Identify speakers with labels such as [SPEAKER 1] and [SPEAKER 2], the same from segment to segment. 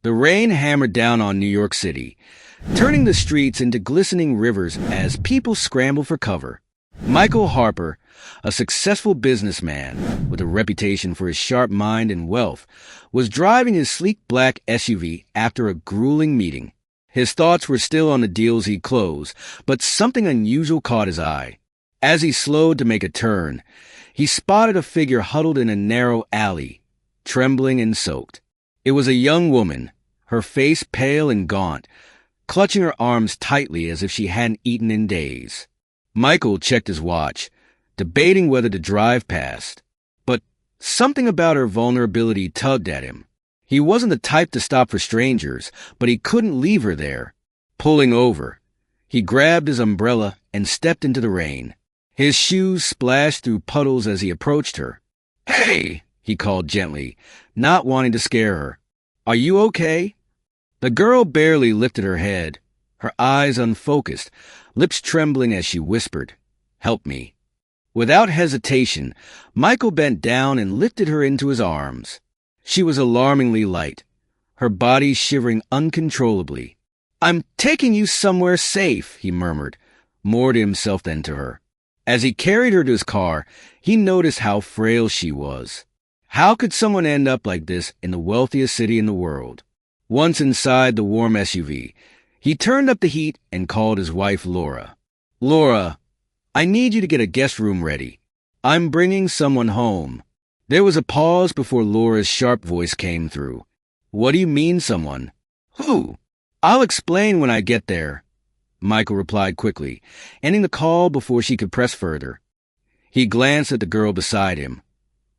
[SPEAKER 1] The rain hammered down on New York City, turning the streets into glistening rivers as people scrambled for cover. Michael Harper, a successful businessman with a reputation for his sharp mind and wealth, was driving his sleek black SUV after a grueling meeting. His thoughts were still on the deals he'd closed, but something unusual caught his eye. As he slowed to make a turn, he spotted a figure huddled in a narrow alley, trembling and soaked. It was a young woman, her face pale and gaunt, clutching her arms tightly as if she hadn't eaten in days. Michael checked his watch, debating whether to drive past. But something about her vulnerability tugged at him. He wasn't the type to stop for strangers, but he couldn't leave her there. Pulling over, he grabbed his umbrella and stepped into the rain. His shoes splashed through puddles as he approached her. "Hey!" he called gently, not wanting to scare her. "Are you okay?" The girl barely lifted her head, her eyes unfocused, lips trembling as she whispered, "Help me." Without hesitation, Michael bent down and lifted her into his arms. She was alarmingly light, her body shivering uncontrollably. "I'm taking you somewhere safe," he murmured, more to himself than to her. As he carried her to his car, he noticed how frail she was. How could someone end up like this in the wealthiest city in the world? Once inside the warm SUV, he turned up the heat and called his wife Laura. "Laura, I need you to get a guest room ready. I'm bringing someone home." There was a pause before Laura's sharp voice came through. "What do you mean, someone? Who?" "I'll explain when I get there," Michael replied quickly, ending the call before she could press further. He glanced at the girl beside him,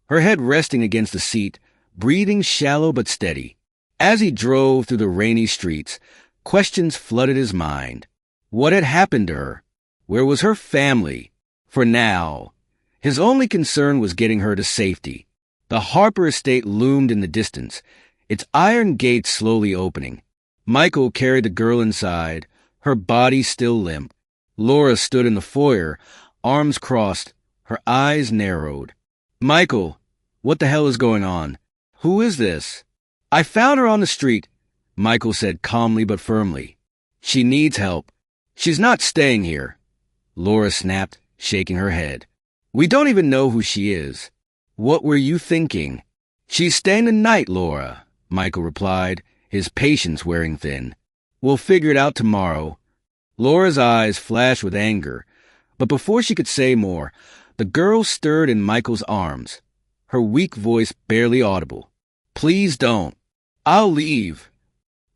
[SPEAKER 1] her head resting against the seat, breathing shallow but steady. As he drove through the rainy streets, questions flooded his mind. What had happened to her? Where was her family? For now, his only concern was getting her to safety. The Harper estate loomed in the distance, its iron gates slowly opening. Michael carried the girl inside, her body still limp. Laura stood in the foyer, arms crossed, her eyes narrowed. "Michael, what the hell is going on? Who is this?" "I found her on the street," Michael said calmly but firmly. "She needs help. She's not staying here," Laura snapped, shaking her head. "We don't even know who she is." "What were you thinking?" "She's staying the night, Laura," Michael replied, his patience wearing thin. "We'll figure it out tomorrow." Laura's eyes flashed with anger, but before she could say more, the girl stirred in Michael's arms, her weak voice barely audible. "Please don't. I'll leave."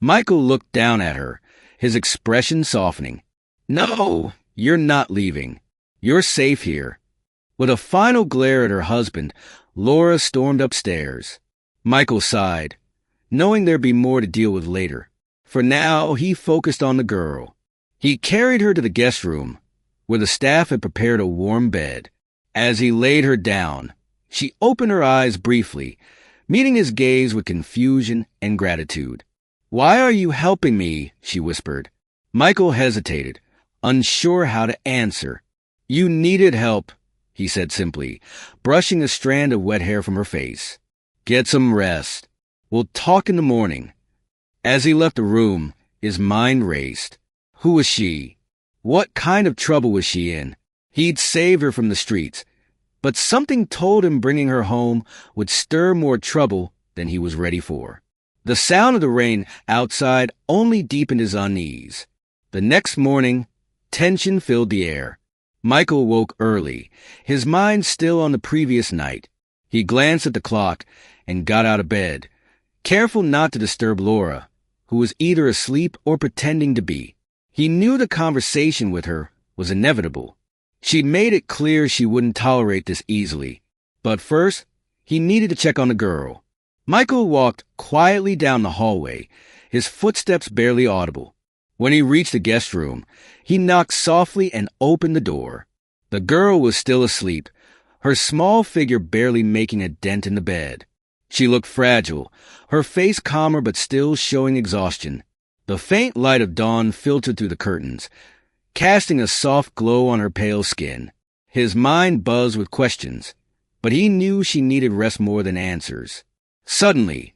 [SPEAKER 1] Michael looked down at her, his expression softening. "No, you're not leaving. You're safe here." With a final glare at her husband, Laura stormed upstairs. Michael sighed, knowing there'd be more to deal with later. For now, he focused on the girl. He carried her to the guest room, where the staff had prepared a warm bed. As he laid her down, she opened her eyes briefly, meeting his gaze with confusion and gratitude. "Why are you helping me?" she whispered. Michael hesitated, unsure how to answer. "You needed help," he said simply, brushing a strand of wet hair from her face. "Get some rest. We'll talk in the morning." As he left the room, his mind raced. Who was she? What kind of trouble was she in? He'd saved her from the streets, but something told him bringing her home would stir more trouble than he was ready for. The sound of the rain outside only deepened his unease. The next morning, tension filled the air. Michael woke early, his mind still on the previous night. He glanced at the clock and got out of bed, careful not to disturb Laura, who was either asleep or pretending to be. He knew the conversation with her was inevitable. She'd made it clear she wouldn't tolerate this easily. But first, he needed to check on the girl. Michael walked quietly down the hallway, his footsteps barely audible. When he reached the guest room, he knocked softly and opened the door. The girl was still asleep, her small figure barely making a dent in the bed. She looked fragile, her face calmer but still showing exhaustion. The faint light of dawn filtered through the curtains, casting a soft glow on her pale skin. His mind buzzed with questions, but he knew she needed rest more than answers. Suddenly,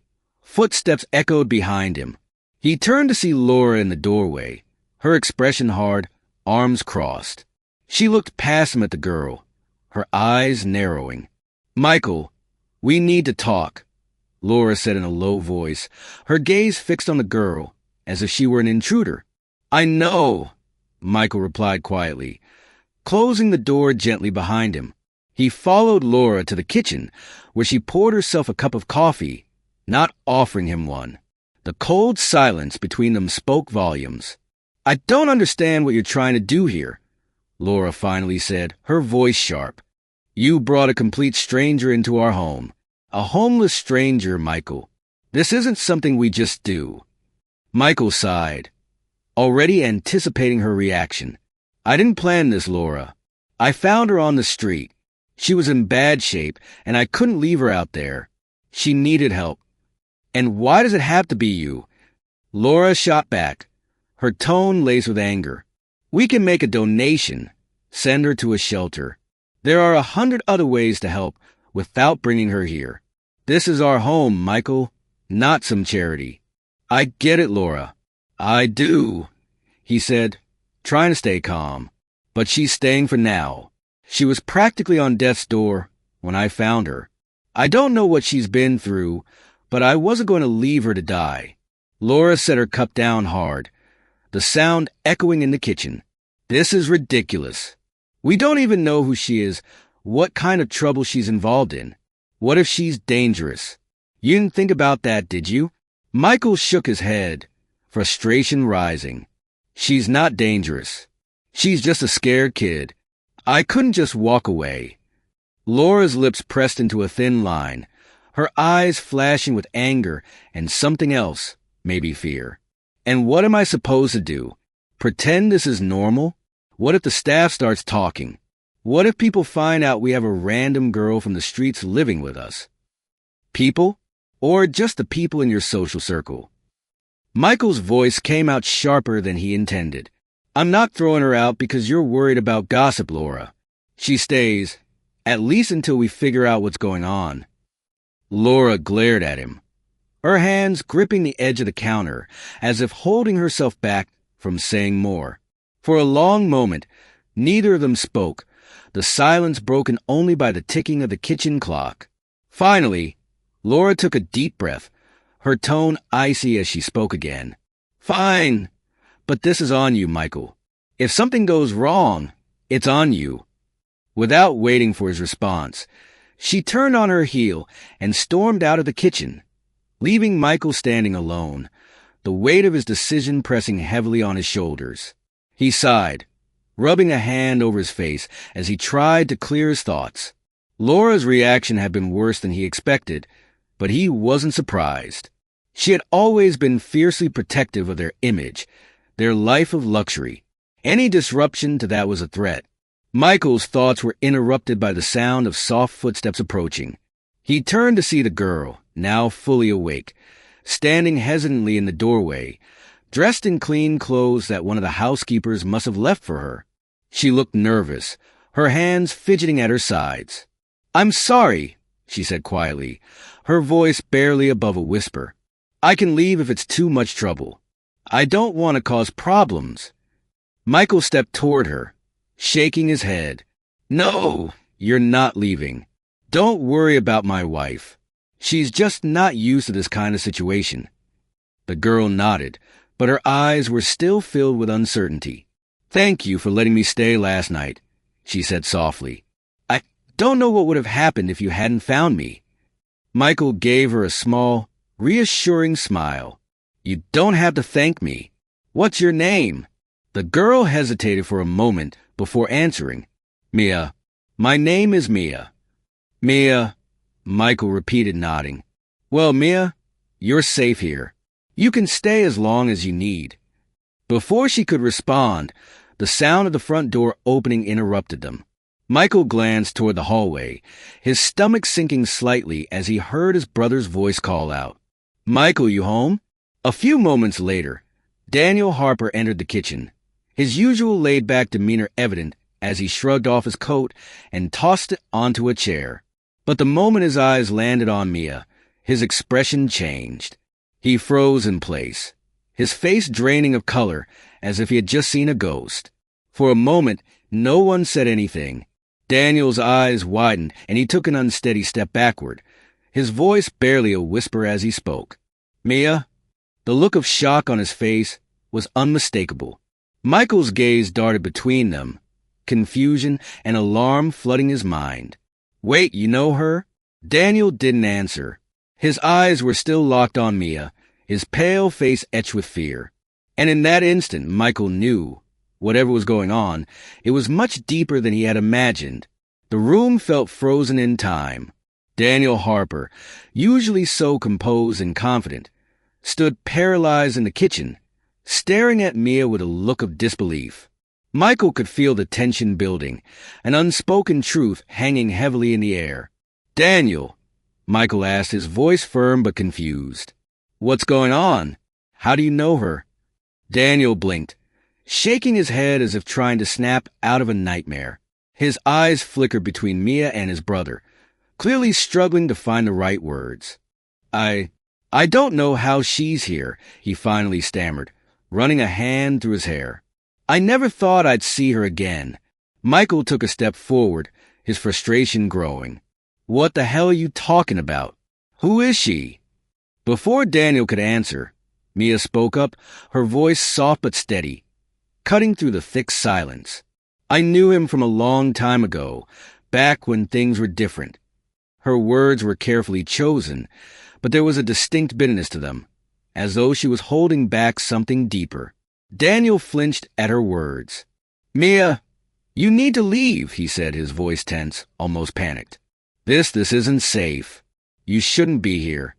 [SPEAKER 1] Footsteps echoed behind him. He turned to see Laura in the doorway, her expression hard, arms crossed. She looked past him at the girl, her eyes narrowing. "Michael, we need to talk," Laura said in a low voice, her gaze fixed on the girl, as if she were an intruder. "I know," Michael replied quietly, closing the door gently behind him. He followed Laura to the kitchen, where she poured herself a cup of coffee, not offering him one. The cold silence between them spoke volumes. "I don't understand what you're trying to do here," Laura finally said, her voice sharp. "You brought a complete stranger into our home. A homeless stranger, Michael. This isn't something we just do." Michael sighed, already anticipating her reaction. "I didn't plan this, Laura. I found her on the street. She was in bad shape, and I couldn't leave her out there. She needed help. And why does it have to be you?" Laura shot back, her tone laced with anger. "We can make a donation, send her to a shelter. There are 100 other ways to help without bringing her here. This is our home, Michael, not some charity." "I get it, Laura. I do," he said, trying to stay calm. "But she's staying for now. She was practically on death's door when I found her. I don't know what she's been through, but I wasn't going to leave her to die." Laura set her cup down hard, the sound echoing in the kitchen. "This is ridiculous. We don't even know who she is, what kind of trouble she's involved in. What if she's dangerous? You didn't think about that, did you?" Michael shook his head, frustration rising. "She's not dangerous. She's just a scared kid. I couldn't just walk away." Laura's lips pressed into a thin line, her eyes flashing with anger and something else, maybe fear. "And what am I supposed to do? Pretend this is normal? What if the staff starts talking? What if people find out we have a random girl from the streets living with us? People? Or just the people in your social circle?" Michael's voice came out sharper than he intended. "I'm not throwing her out because you're worried about gossip, Laura. She stays, at least until we figure out what's going on." Laura glared at him, her hands gripping the edge of the counter, as if holding herself back from saying more. For a long moment, neither of them spoke, the silence broken only by the ticking of the kitchen clock. Finally, Laura took a deep breath, her tone icy as she spoke again. "Fine, but this is on you, Michael. If something goes wrong, it's on you." Without waiting for his response, she turned on her heel and stormed out of the kitchen, leaving Michael standing alone, the weight of his decision pressing heavily on his shoulders. He sighed, rubbing a hand over his face as he tried to clear his thoughts. Laura's reaction had been worse than he expected, but he wasn't surprised. She had always been fiercely protective of their image, their life of luxury. Any disruption to that was a threat. Michael's thoughts were interrupted by the sound of soft footsteps approaching. He turned to see the girl, now fully awake, standing hesitantly in the doorway, dressed in clean clothes that one of the housekeepers must have left for her. She looked nervous, her hands fidgeting at her sides. "I'm sorry," she said quietly, her voice barely above a whisper. "I can leave if it's too much trouble. I don't want to cause problems." Michael stepped toward her, shaking his head. "No, you're not leaving. Don't worry about my wife. She's just not used to this kind of situation." The girl nodded, but her eyes were still filled with uncertainty. "Thank you for letting me stay last night," she said softly. "I don't know what would have happened if you hadn't found me." Michael gave her a small, reassuring smile. "You don't have to thank me. What's your name?" The girl hesitated for a moment before answering. "Mia. My name is Mia." "Mia," Michael repeated, nodding. "Well, Mia, you're safe here. You can stay as long as you need." Before she could respond, the sound of the front door opening interrupted them. Michael glanced toward the hallway, his stomach sinking slightly as he heard his brother's voice call out, "Michael, you home?" A few moments later, Daniel Harper entered the kitchen, his usual laid-back demeanor evident as he shrugged off his coat and tossed it onto a chair. But the moment his eyes landed on Mia, his expression changed. He froze in place, his face draining of color as if he had just seen a ghost. For a moment, no one said anything. Daniel's eyes widened, and he took an unsteady step backward, his voice barely a whisper as he spoke. "Mia?" The look of shock on his face was unmistakable. Michael's gaze darted between them, confusion and alarm flooding his mind. "Wait, you know her?" Daniel didn't answer. His eyes were still locked on Mia, his pale face etched with fear. And in that instant, Michael knew, whatever was going on, it was much deeper than he had imagined. The room felt frozen in time. Daniel Harper, usually so composed and confident, stood paralyzed in the kitchen, staring at Mia with a look of disbelief. Michael could feel the tension building, an unspoken truth hanging heavily in the air. "Daniel," Michael asked, his voice firm but confused. "What's going on? How do you know her?" Daniel blinked, shaking his head as if trying to snap out of a nightmare. His eyes flickered between Mia and his brother, clearly struggling to find the right words. I don't know how she's here," he finally stammered, running a hand through his hair. "I never thought I'd see her again." Michael took a step forward, his frustration growing. "What the hell are you talking about? Who is she?" Before Daniel could answer, Mia spoke up, her voice soft but steady, cutting through the thick silence. "I knew him from a long time ago, back when things were different." Her words were carefully chosen, but there was a distinct bitterness to them, as though she was holding back something deeper. Daniel flinched at her words. "Mia, you need to leave," he said, his voice tense, almost panicked. This isn't safe. You shouldn't be here."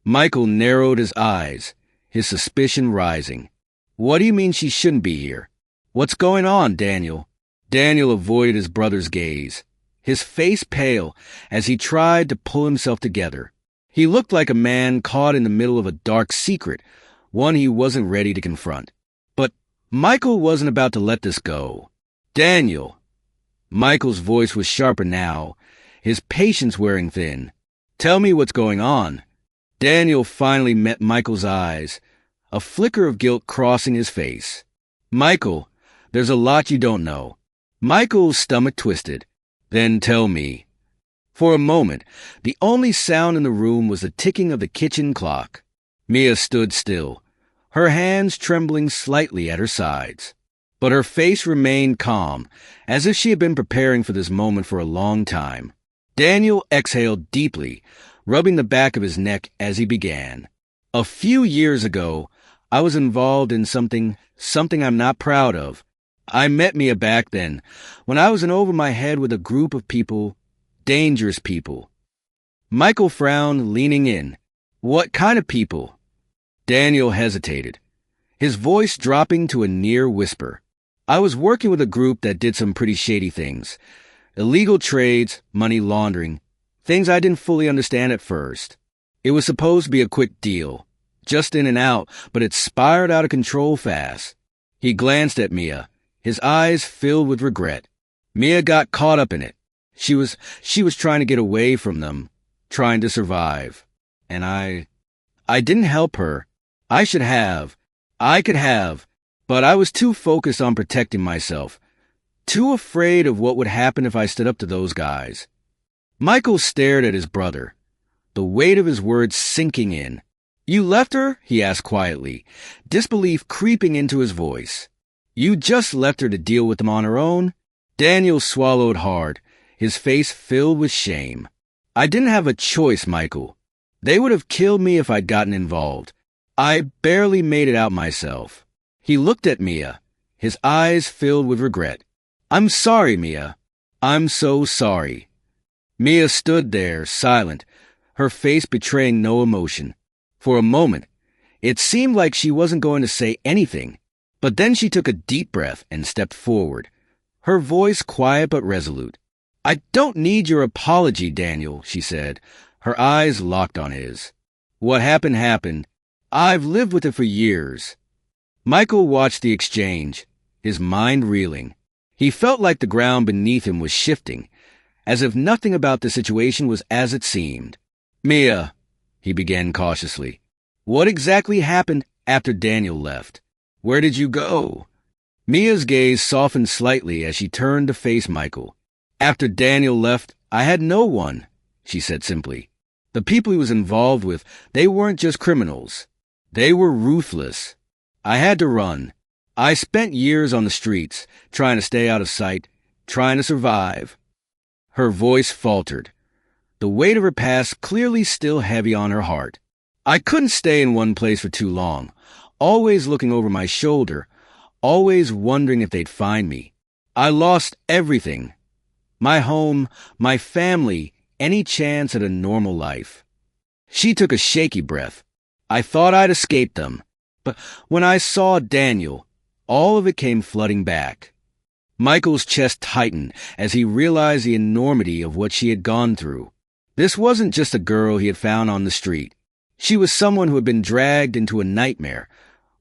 [SPEAKER 1] Michael narrowed his eyes, his suspicion rising. "What do you mean she shouldn't be here? What's going on, Daniel?" Daniel avoided his brother's gaze, his face pale as he tried to pull himself together. He looked like a man caught in the middle of a dark secret, one he wasn't ready to confront. But Michael wasn't about to let this go. "Daniel!" Michael's voice was sharper now, his patience wearing thin. "Tell me what's going on." Daniel finally met Michael's eyes, a flicker of guilt crossing his face. "Michael, there's a lot you don't know." Michael's stomach twisted. "Then tell me." For a moment, the only sound in the room was the ticking of the kitchen clock. Mia stood still, her hands trembling slightly at her sides. But her face remained calm, as if she had been preparing for this moment for a long time. Daniel exhaled deeply, rubbing the back of his neck as he began. "A few years ago, I was involved in something I'm not proud of. I met Mia back then, when I was in over my head with a group of people, dangerous people." Michael frowned, leaning in. "What kind of people?" Daniel hesitated, his voice dropping to a near whisper. "I was working with a group that did some pretty shady things. Illegal trades, money laundering, things I didn't fully understand at first. It was supposed to be a quick deal, just in and out, but it spiraled out of control fast." He glanced at Mia, his eyes filled with regret. "Mia got caught up in it. She was trying to get away from them, trying to survive. And I didn't help her. I should have. I could have. But I was too focused on protecting myself, too afraid of what would happen if I stood up to those guys." Michael stared at his brother, the weight of his words sinking in. "You left her?" he asked quietly, disbelief creeping into his voice. "You just left her to deal with them on her own?" Daniel swallowed hard, his face filled with shame. "I didn't have a choice, Michael. They would have killed me if I'd gotten involved. I barely made it out myself." He looked at Mia, his eyes filled with regret. "I'm sorry, Mia. I'm so sorry." Mia stood there, silent, her face betraying no emotion. For a moment, it seemed like she wasn't going to say anything, but then she took a deep breath and stepped forward, her voice quiet but resolute. "I don't need your apology, Daniel," she said, her eyes locked on his. "What happened happened. I've lived with it for years." Michael watched the exchange, his mind reeling. He felt like the ground beneath him was shifting, as if nothing about the situation was as it seemed. "Mia," he began cautiously, What exactly happened after Daniel left? Where did you go? Mia's gaze softened slightly as she turned to face Michael. After Daniel left, I had no one, she said simply. The people he was involved with, they weren't just criminals. They were ruthless. I had to run. I spent years on the streets, trying to stay out of sight, trying to survive. Her voice faltered, the weight of her past clearly still heavy on her heart. I couldn't stay in one place for too long, always looking over my shoulder, always wondering if they'd find me. I lost everything. My home, my family, any chance at a normal life. She took a shaky breath. I thought I'd escaped them, but when I saw Daniel, all of it came flooding back. Michael's chest tightened as he realized the enormity of what she had gone through. This wasn't just a girl he had found on the street. She was someone who had been dragged into a nightmare,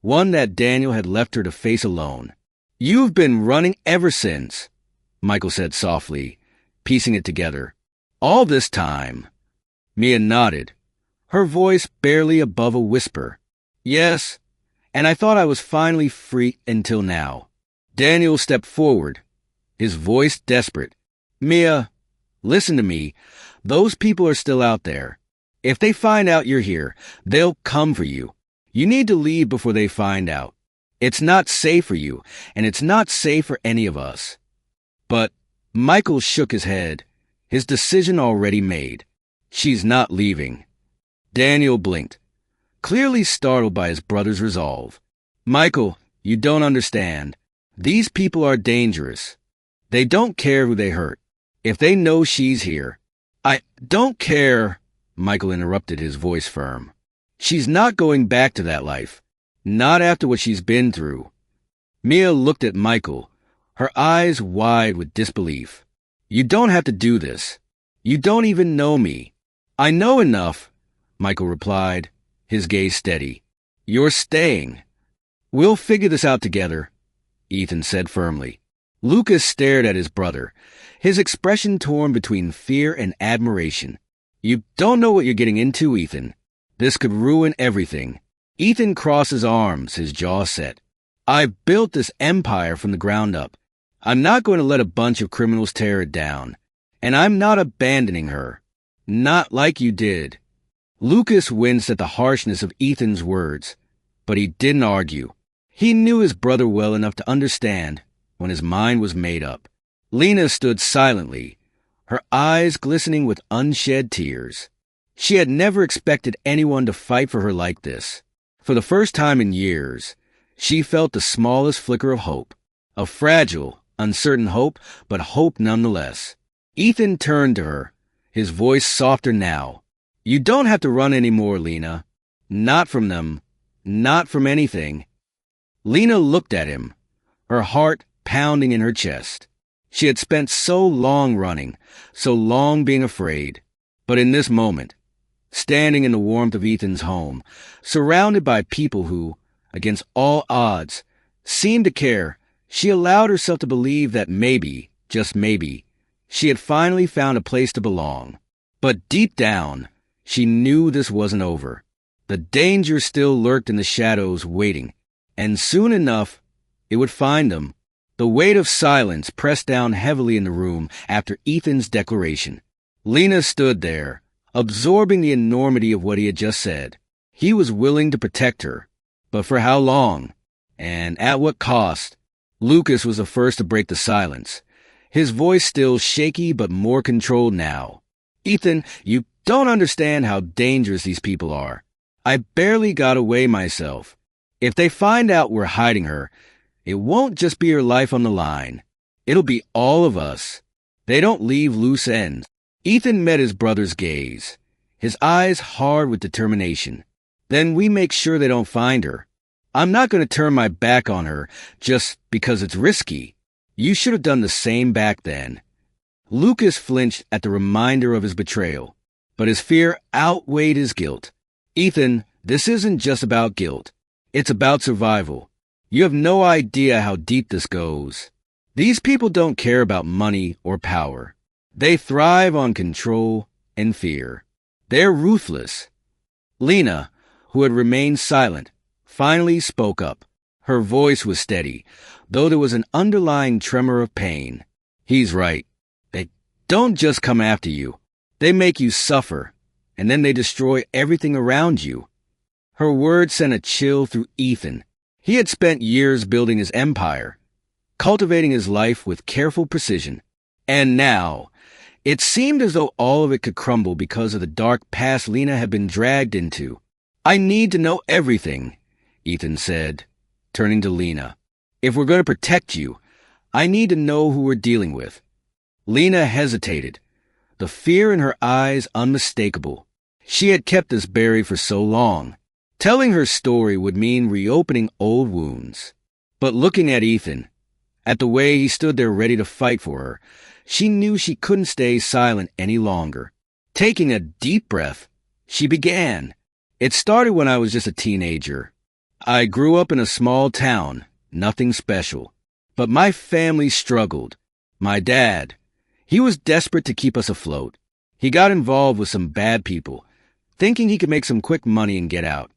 [SPEAKER 1] one that Daniel had left her to face alone. You've been running ever since, Michael said softly, piecing it together. All this time. Mia nodded, her voice barely above a whisper. Yes, and I thought I was finally free until now. Daniel stepped forward, his voice desperate. Mia, listen to me. Those people are still out there. If they find out you're here, they'll come for you. You need to leave before they find out. It's not safe for you, and it's not safe for any of us. But Michael shook his head, his decision already made. She's not leaving. Daniel blinked, clearly startled by his brother's resolve. Michael, you don't understand. These people are dangerous. They don't care who they hurt. If they know she's here. I don't care, Michael interrupted, his voice firm. She's not going back to that life. Not after what she's been through. Mia looked at Michael, her eyes wide with disbelief. You don't have to do this. You don't even know me. I know enough, Michael replied, his gaze steady. You're staying. We'll figure this out together, Ethan said firmly. Lucas stared at his brother, his expression torn between fear and admiration. You don't know what you're getting into, Ethan. This could ruin everything. Ethan crossed his arms, his jaw set. I've built this empire from the ground up. I'm not going to let a bunch of criminals tear it down. And I'm not abandoning her. Not like you did. Lucas winced at the harshness of Ethan's words, but he didn't argue. He knew his brother well enough to understand when his mind was made up. Lena stood silently, her eyes glistening with unshed tears. She had never expected anyone to fight for her like this. For the first time in years, she felt the smallest flicker of hope. A fragile, uncertain hope, but hope nonetheless. Ethan turned to her, his voice softer now. You don't have to run anymore, Lena. Not from them. Not from anything. Lena looked at him, her heart pounding in her chest. She had spent so long running, so long being afraid. But in this moment, standing in the warmth of Ethan's home, surrounded by people who, against all odds, seemed to care, she allowed herself to believe that maybe, just maybe, she had finally found a place to belong. But deep down, she knew this wasn't over. The danger still lurked in the shadows, waiting, and soon enough, it would find them. The weight of silence pressed down heavily in the room after Ethan's declaration. Lena stood there, absorbing the enormity of what he had just said. He was willing to protect her, but for how long? And at what cost? Lucas was the first to break the silence, his voice still shaky but more controlled now. Ethan, you don't understand how dangerous these people are. I barely got away myself. If they find out we're hiding her, it won't just be her life on the line. It'll be all of us. They don't leave loose ends. Ethan met his brother's gaze, his eyes hard with determination. Then we make sure they don't find her. I'm not going to turn my back on her just because it's risky. You should have done the same back then. Lucas flinched at the reminder of his betrayal, but his fear outweighed his guilt. Ethan, this isn't just about guilt. It's about survival. You have no idea how deep this goes. These people don't care about money or power. They thrive on control and fear. They're ruthless. Lena, who had remained silent, finally spoke up. Her voice was steady, though there was an underlying tremor of pain. He's right. They don't just come after you. They make you suffer, and then they destroy everything around you. Her words sent a chill through Ethan. He had spent years building his empire, cultivating his life with careful precision. And now, it seemed as though all of it could crumble because of the dark past Lena had been dragged into. I need to know everything, Ethan said, turning to Lena. If we're going to protect you, I need to know who we're dealing with. Lena hesitated, the fear in her eyes unmistakable. She had kept this buried for so long. Telling her story would mean reopening old wounds. But looking at Ethan, at the way he stood there ready to fight for her, she knew she couldn't stay silent any longer. Taking a deep breath, she began. It started when I was just a teenager. I grew up in a small town, nothing special. But my family struggled. My dad, he was desperate to keep us afloat. He got involved with some bad people, thinking he could make some quick money and get out.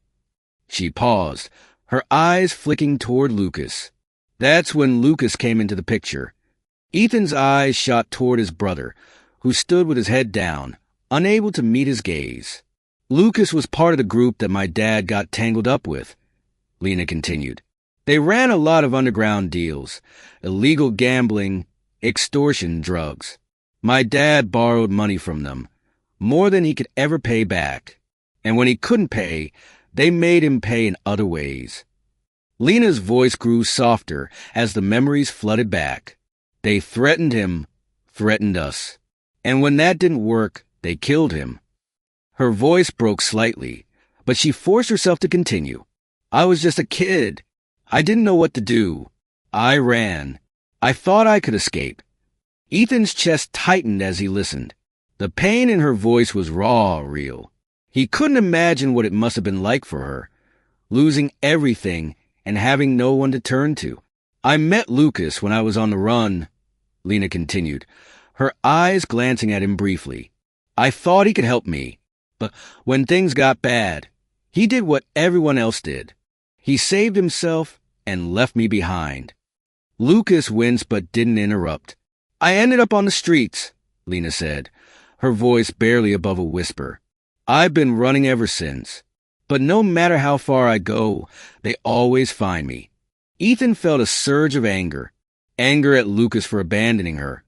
[SPEAKER 1] She paused, her eyes flicking toward Lucas. That's when Lucas came into the picture. Ethan's eyes shot toward his brother, who stood with his head down, unable to meet his gaze. Lucas was part of the group that my dad got tangled up with, Lena continued. They ran a lot of underground deals, illegal gambling, extortion, drugs. My dad borrowed money from them, more than he could ever pay back. And when he couldn't pay, they made him pay in other ways. Lena's voice grew softer as the memories flooded back. They threatened him, threatened us. And when that didn't work, they killed him. Her voice broke slightly, but she forced herself to continue. I was just a kid. I didn't know what to do. I ran. I thought I could escape. Ethan's chest tightened as he listened. The pain in her voice was raw, real. He couldn't imagine what it must have been like for her, losing everything and having no one to turn to. I met Lucas when I was on the run, Lena continued, her eyes glancing at him briefly. I thought he could help me, but when things got bad, he did what everyone else did. He saved himself and left me behind. Lucas winced but didn't interrupt. I ended up on the streets, Lena said, her voice barely above a whisper. I've been running ever since. But no matter how far I go, they always find me. Ethan felt a surge of anger. Anger at Lucas for abandoning her,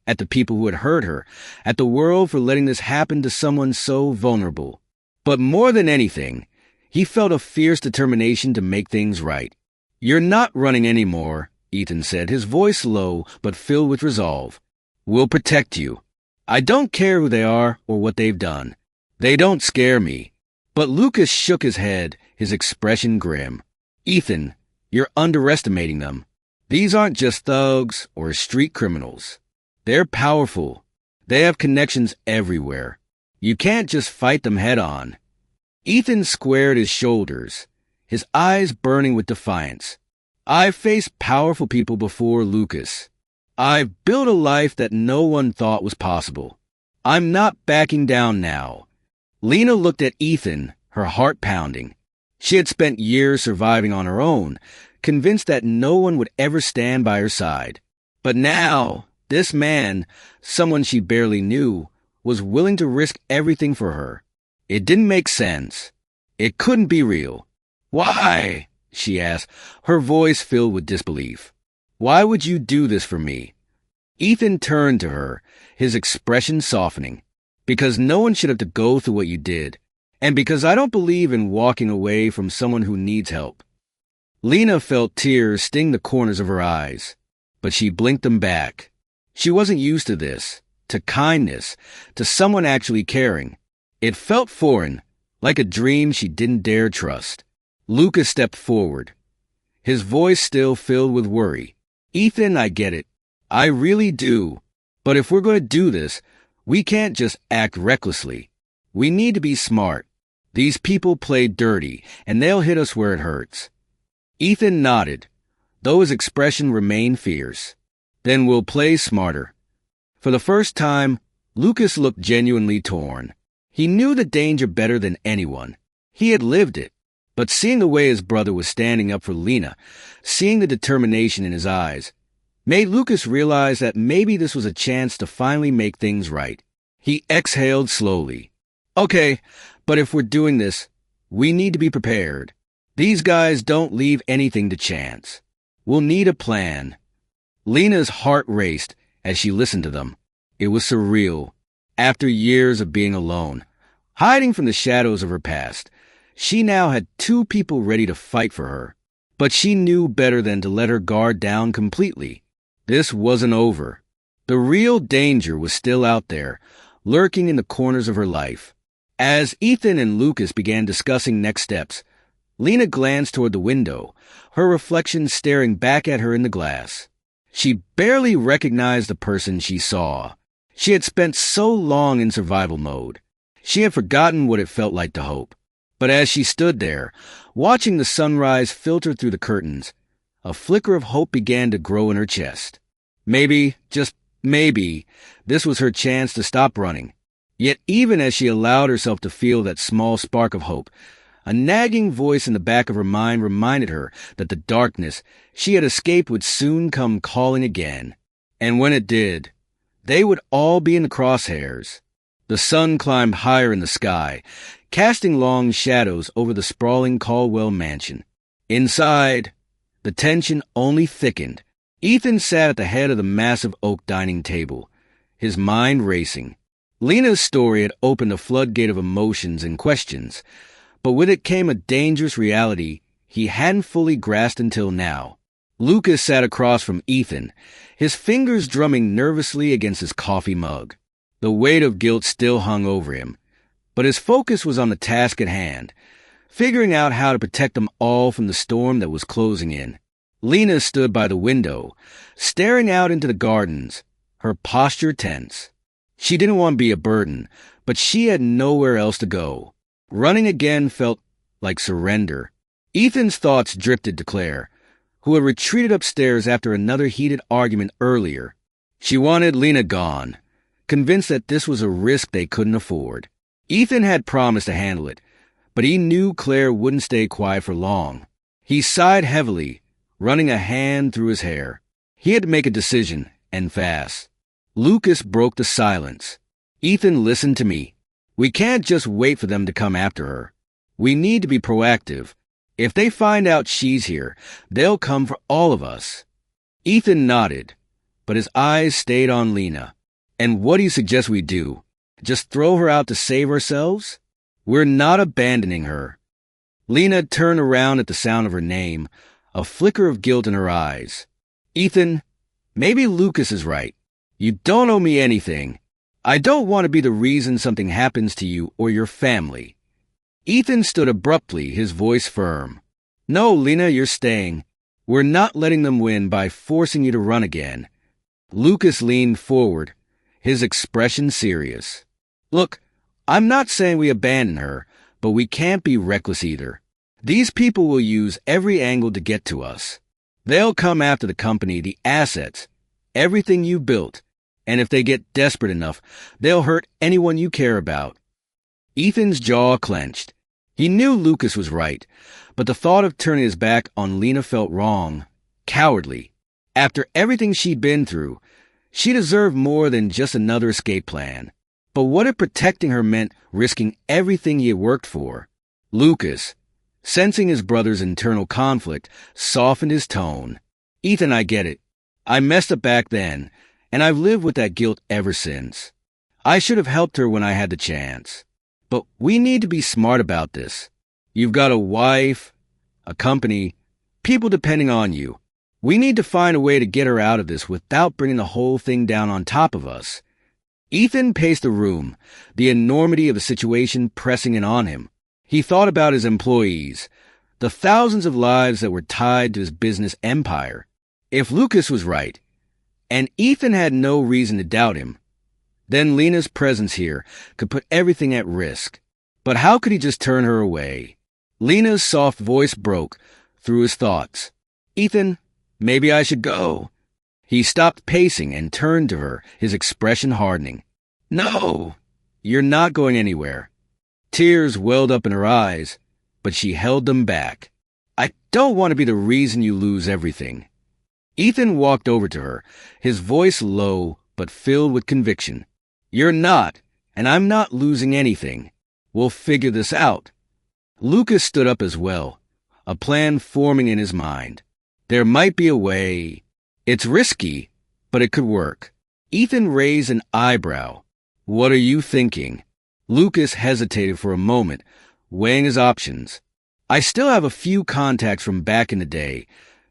[SPEAKER 1] at the people who had hurt her, at the world for letting this happen to someone so vulnerable. But more than anything, he felt a fierce determination to make things right. You're not running anymore, Ethan said, his voice low but filled with resolve. We'll protect you. I don't care who they are or what they've done. They don't scare me. But Lucas shook his head, his expression grim. Ethan, you're underestimating them. These aren't just thugs or street criminals. They're powerful. They have connections everywhere. You can't just fight them head on. Ethan squared his shoulders, his eyes burning with defiance. I've faced powerful people before, Lucas. I've built a life that no one thought was possible. I'm not backing down now. Lena looked at Ethan, her heart pounding. She had spent years surviving on her own, convinced that no one would ever stand by her side. But now, this man, someone she barely knew, was willing to risk everything for her. It didn't make sense. It couldn't be real. Why? She asked, her voice filled with disbelief. Why would you do this for me? Ethan turned to her, his expression softening. Because no one should have to go through what you did, and because I don't believe in walking away from someone who needs help. Lena felt tears sting the corners of her eyes, but she blinked them back. She wasn't used to this, to kindness, to someone actually caring. It felt foreign, like a dream she didn't dare trust. Lucas stepped forward, his voice still filled with worry. Ethan, I get it. I really do. But if we're going to do this, we can't just act recklessly. We need to be smart. These people play dirty, and they'll hit us where it hurts. Ethan nodded, though his expression remained fierce. Then we'll play smarter. For the first time, Lucas looked genuinely torn. He knew the danger better than anyone. He had lived it. But seeing the way his brother was standing up for Lena, seeing the determination in his eyes, made Lucas realize that maybe this was a chance to finally make things right. He exhaled slowly. Okay, but if we're doing this, we need to be prepared. These guys don't leave anything to chance. We'll need a plan. Lena's heart raced as she listened to them. It was surreal. After years of being alone, hiding from the shadows of her past, she now had two people ready to fight for her. But she knew better than to let her guard down completely. This wasn't over. The real danger was still out there, lurking in the corners of her life. As Ethan and Lucas began discussing next steps, Lena glanced toward the window, her reflection staring back at her in the glass. She barely recognized the person she saw. She had spent so long in survival mode. She had forgotten what it felt like to hope. But as she stood there, watching the sunrise filter through the curtains, a flicker of hope began to grow in her chest. Maybe, just maybe, this was her chance to stop running. Yet even as she allowed herself to feel that small spark of hope, a nagging voice in the back of her mind reminded her that the darkness she had escaped would soon come calling again. And when it did, they would all be in the crosshairs. The sun climbed higher in the sky, casting long shadows over the sprawling Caldwell mansion. Inside, the tension only thickened. Ethan sat at the head of the massive oak dining table, his mind racing. Lena's story had opened a floodgate of emotions and questions, but with it came a dangerous reality he hadn't fully grasped until now. Lucas sat across from Ethan, his fingers drumming nervously against his coffee mug. The weight of guilt still hung over him, but his focus was on the task at hand, figuring out how to protect them all from the storm that was closing in. Lena stood by the window, staring out into the gardens, her posture tense. She didn't want to be a burden, but she had nowhere else to go. Running again felt like surrender. Ethan's thoughts drifted to Claire, who had retreated upstairs after another heated argument earlier. She wanted Lena gone, convinced that this was a risk they couldn't afford. Ethan had promised to handle it, but he knew Claire wouldn't stay quiet for long. He sighed heavily, running a hand through his hair. He had to make a decision, and fast. Lucas broke the silence. Ethan, listen to me. We can't just wait for them to come after her. We need to be proactive. If they find out she's here, they'll come for all of us. Ethan nodded, but his eyes stayed on Lena. And what do you suggest we do? Just throw her out to save ourselves? We're not abandoning her. Lena turned around at the sound of her name, a flicker of guilt in her eyes. Ethan, maybe Lucas is right. You don't owe me anything. I don't want to be the reason something happens to you or your family. Ethan stood abruptly, his voice firm. No, Lena, you're staying. We're not letting them win by forcing you to run again. Lucas leaned forward, his expression serious. Look, I'm not saying we abandon her, but we can't be reckless either. These people will use every angle to get to us. They'll come after the company, the assets, everything you built, and if they get desperate enough, they'll hurt anyone you care about. Ethan's jaw clenched. He knew Lucas was right, but the thought of turning his back on Lena felt wrong, cowardly. After everything she'd been through, she deserved more than just another escape plan. But what if protecting her meant risking everything he had worked for? Lucas, sensing his brother's internal conflict, softened his tone. Ethan, I get it. I messed up back then, and I've lived with that guilt ever since. I should have helped her when I had the chance. But we need to be smart about this. You've got a wife, a company, people depending on you. We need to find a way to get her out of this without bringing the whole thing down on top of us. Ethan paced the room, the enormity of the situation pressing in on him. He thought about his employees, the thousands of lives that were tied to his business empire. If Lucas was right, and Ethan had no reason to doubt him, then Lena's presence here could put everything at risk. But how could he just turn her away? Lena's soft voice broke through his thoughts. Ethan, maybe I should go. He stopped pacing and turned to her, his expression hardening. No, you're not going anywhere. Tears welled up in her eyes, but she held them back. I don't want to be the reason you lose everything. Ethan walked over to her, his voice low but filled with conviction. You're not, and I'm not losing anything. We'll figure this out. Lucas stood up as well, a plan forming in his mind. There might be a way. It's risky, but it could work. Ethan raised an eyebrow. What are you thinking? Lucas hesitated for a moment, weighing his options. I still have a few contacts from back in the day,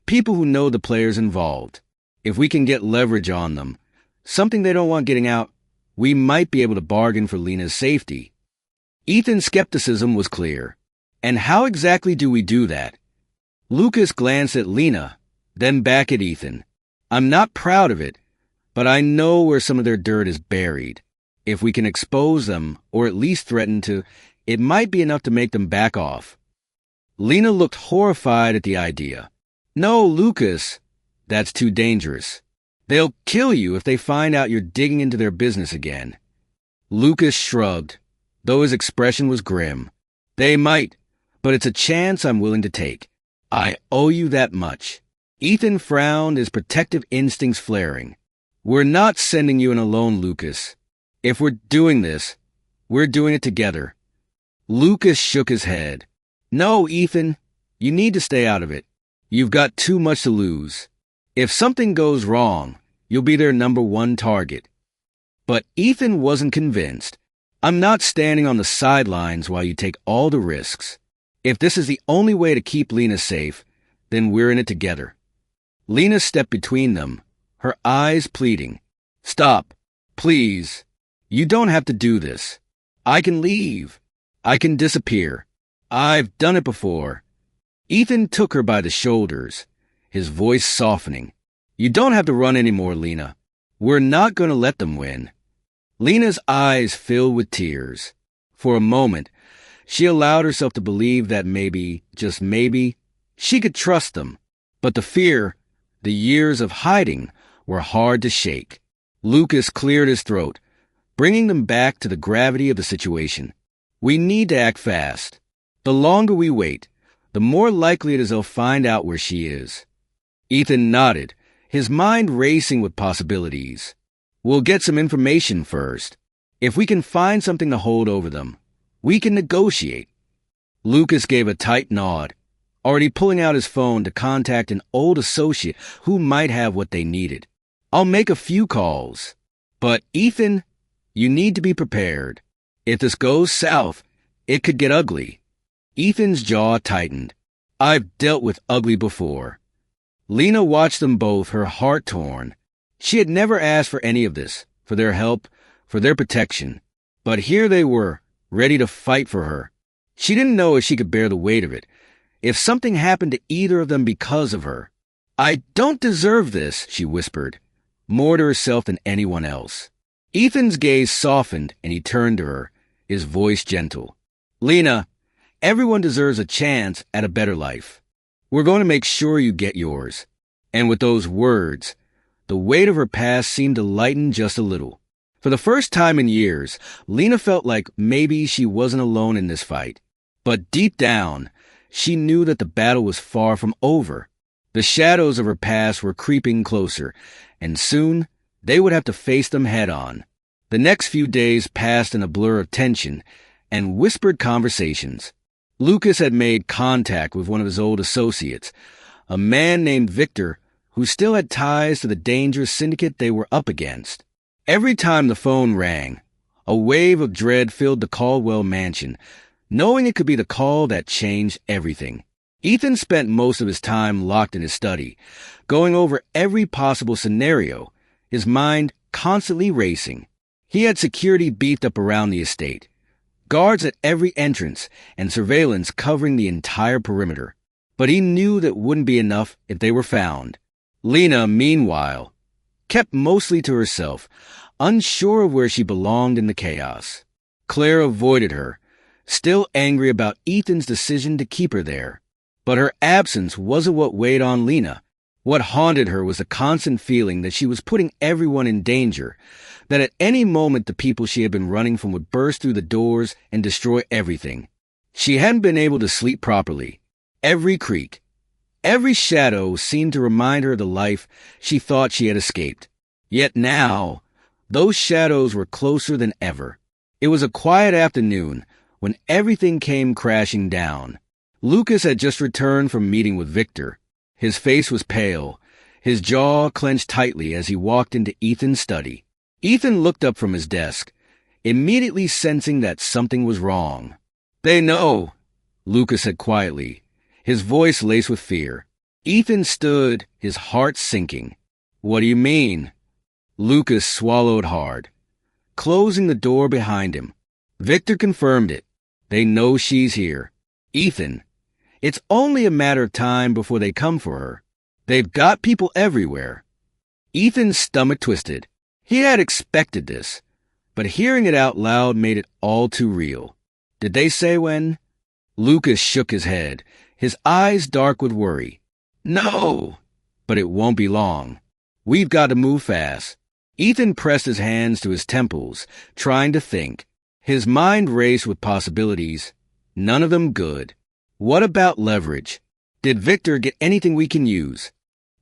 [SPEAKER 1] people who know the players involved. If we can get leverage on them, something they don't want getting out, we might be able to bargain for Lena's safety. Ethan's skepticism was clear. And how exactly do we do that? Lucas glanced at Lena, then back at Ethan. I'm not proud of it, but I know where some of their dirt is buried. If we can expose them, or at least threaten to, it might be enough to make them back off. Lena looked horrified at the idea. No, Lucas, that's too dangerous. They'll kill you if they find out you're digging into their business again. Lucas shrugged, though his expression was grim. They might, but it's a chance I'm willing to take. I owe you that much. Ethan frowned, his protective instincts flaring. We're not sending you in alone, Lucas. If we're doing this, we're doing it together. Lucas shook his head. No, Ethan, you need to stay out of it. You've got too much to lose. If something goes wrong, you'll be their number one target. But Ethan wasn't convinced. I'm not standing on the sidelines while you take all the risks. If this is the only way to keep Lena safe, then we're in it together. Lena stepped between them, her eyes pleading. Stop, please. You don't have to do this. I can leave. I can disappear. I've done it before. Ethan took her by the shoulders, his voice softening. You don't have to run anymore, Lena. We're not going to let them win. Lena's eyes filled with tears. For a moment, she allowed herself to believe that maybe, just maybe, she could trust them. But the fear, the years of hiding, were hard to shake. Lucas cleared his throat, bringing them back to the gravity of the situation. We need to act fast. The longer we wait, the more likely it is they'll find out where she is. Ethan nodded, his mind racing with possibilities. We'll get some information first. If we can find something to hold over them, we can negotiate. Lucas gave a tight nod, already pulling out his phone to contact an old associate who might have what they needed. I'll make a few calls. But, Ethan, you need to be prepared. If this goes south, it could get ugly. Ethan's jaw tightened. I've dealt with ugly before. Lena watched them both, her heart torn. She had never asked for any of this, for their help, for their protection. But here they were, ready to fight for her. She didn't know if she could bear the weight of it, if something happened to either of them because of her. I don't deserve this, she whispered, more to herself than anyone else. Ethan's gaze softened and he turned to her, his voice gentle. Lena, everyone deserves a chance at a better life. We're going to make sure you get yours. And with those words, the weight of her past seemed to lighten just a little. For the first time in years, Lena felt like maybe she wasn't alone in this fight. But deep down, she knew that the battle was far from over. The shadows of her past were creeping closer, and soon they would have to face them head-on. The next few days passed in a blur of tension and whispered conversations. Lucas had made contact with one of his old associates, a man named Victor, who still had ties to the dangerous syndicate they were up against. Every time the phone rang, a wave of dread filled the Caldwell mansion, knowing it could be the call that changed everything. Ethan spent most of his time locked in his study, going over every possible scenario, his mind constantly racing. He had security beefed up around the estate, guards at every entrance, and surveillance covering the entire perimeter. But he knew that wouldn't be enough if they were found. Lena, meanwhile, kept mostly to herself, unsure of where she belonged in the chaos. Claire avoided her, still angry about Ethan's decision to keep her there. But her absence wasn't what weighed on Lena. What haunted her was the constant feeling that she was putting everyone in danger, that at any moment the people she had been running from would burst through the doors and destroy everything. She hadn't been able to sleep properly. Every creak, every shadow seemed to remind her of the life she thought she had escaped. Yet now, those shadows were closer than ever. It was a quiet afternoon when everything came crashing down. Lucas had just returned from meeting with Victor. His face was pale, his jaw clenched tightly as he walked into Ethan's study. Ethan looked up from his desk, immediately sensing that something was wrong. "They know," Lucas said quietly, his voice laced with fear. Ethan stood, his heart sinking. "What do you mean?" Lucas swallowed hard, closing the door behind him. Victor confirmed it. "They know she's here. Ethan, it's only a matter of time before they come for her. They've got people everywhere." Ethan's stomach twisted. He had expected this, but hearing it out loud made it all too real. "Did they say when?" Lucas shook his head, his eyes dark with worry. "No, but it won't be long. We've got to move fast." Ethan pressed his hands to his temples, trying to think. His mind raced with possibilities, none of them good. What about leverage? Did Victor get anything we can use?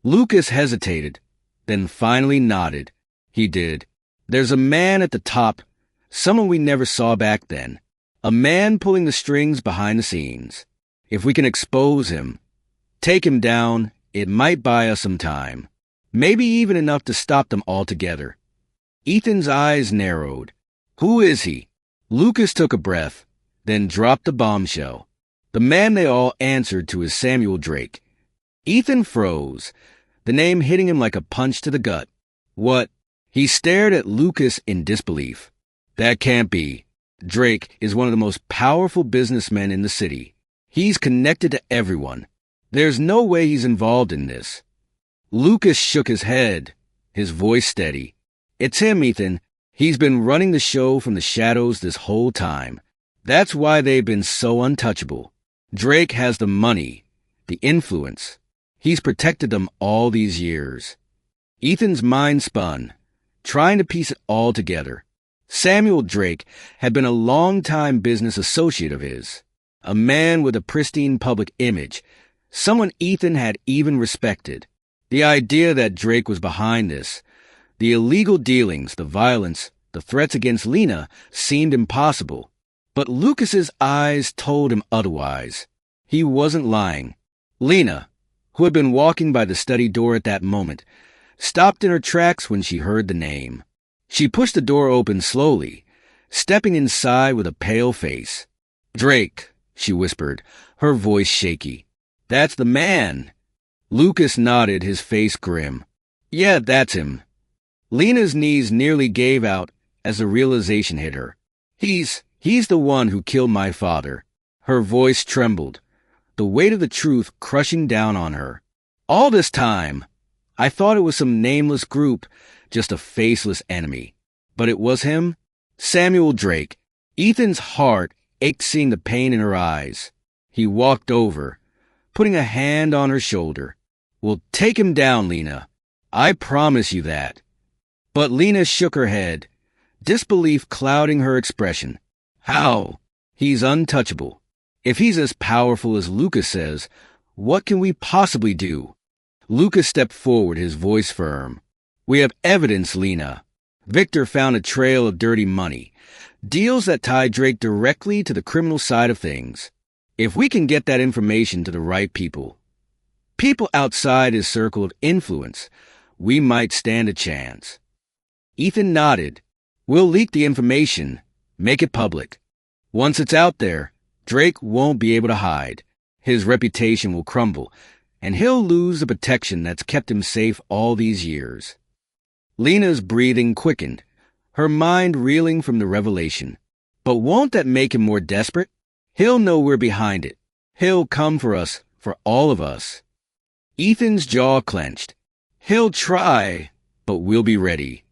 [SPEAKER 1] Lucas hesitated, then finally nodded. He did. "There's a man at the top, someone we never saw back then. A man pulling the strings behind the scenes. If we can expose him, take him down, it might buy us some time. Maybe even enough to stop them altogether." Ethan's eyes narrowed. "Who is he?" Lucas took a breath, then dropped the bombshell. The man they all answered to is Samuel Drake. Ethan froze, the name hitting him like a punch to the gut. "What?" He stared at Lucas in disbelief. "That can't be. Drake is one of the most powerful businessmen in the city. He's connected to everyone. There's no way he's involved in this." Lucas shook his head, his voice steady. "It's him, Ethan. He's been running the show from the shadows this whole time. That's why they've been so untouchable. Drake has the money, the influence. He's protected them all these years." Ethan's mind spun, trying to piece it all together. Samuel Drake had been a long-time business associate of his, a man with a pristine public image, someone Ethan had even respected. The idea that Drake was behind this, the illegal dealings, the violence, the threats against Lena, seemed impossible. But Lucas's eyes told him otherwise. He wasn't lying. Lena, who had been walking by the study door at that moment, stopped in her tracks when she heard the name. She pushed the door open slowly, stepping inside with a pale face. "Drake," she whispered, her voice shaky. "That's the man." Lucas nodded, his face grim. "Yeah, that's him." Lena's knees nearly gave out as the realization hit her. He's the one who killed my father." Her voice trembled, the weight of the truth crushing down on her. "All this time, I thought it was some nameless group, just a faceless enemy. But it was him, Samuel Drake." Ethan's heart ached seeing the pain in her eyes. He walked over, putting a hand on her shoulder. "We'll take him down, Lena. I promise you that." But Lena shook her head, disbelief clouding her expression. "How? He's untouchable. If he's as powerful as Lucas says, what can we possibly do?" Lucas stepped forward, his voice firm. "We have evidence, Lena. Victor found a trail of dirty money, deals that tie Drake directly to the criminal side of things. If we can get that information to the right people outside his circle of influence, we might stand a chance." Ethan nodded. "We'll leak the information, make it public. Once it's out there, Drake won't be able to hide. His reputation will crumble, and he'll lose the protection that's kept him safe all these years." Lena's breathing quickened, her mind reeling from the revelation. "But won't that make him more desperate? He'll know we're behind it. He'll come for us, for all of us." Ethan's jaw clenched. "He'll try, but we'll be ready."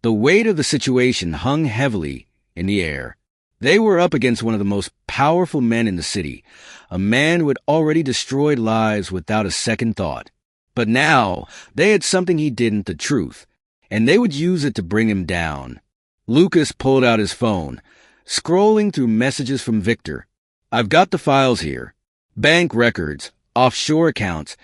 [SPEAKER 1] The weight of the situation hung heavily in the air. They were up against one of the most powerful men in the city, a man who had already destroyed lives without a second thought. But now they had something he didn't, the truth, and they would use it to bring him down. Lucas pulled out his phone, scrolling through messages from Victor. I've got the files here. Bank records, offshore accounts,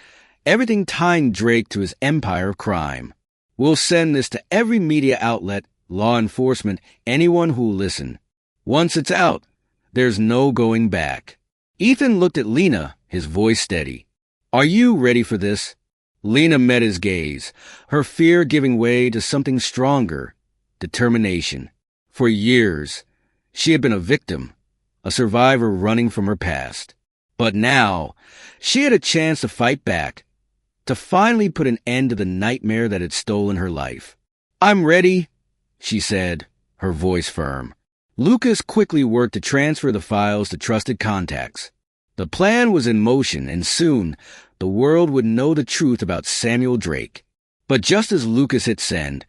[SPEAKER 1] everything tying Drake to his empire of crime. We'll send this to every media outlet, law enforcement, anyone who'll listen. Once it's out, there's no going back. Ethan looked at Lena, his voice steady. Are you ready for this? Lena met his gaze, her fear giving way to something stronger, determination. For years, she had been a victim, a survivor running from her past. But now, she had a chance to fight back, to finally put an end to the nightmare that had stolen her life. I'm ready, she said, her voice firm. Lucas quickly worked to transfer the files to trusted contacts. The plan was in motion, and soon, the world would know the truth about Samuel Drake. But just as Lucas hit send,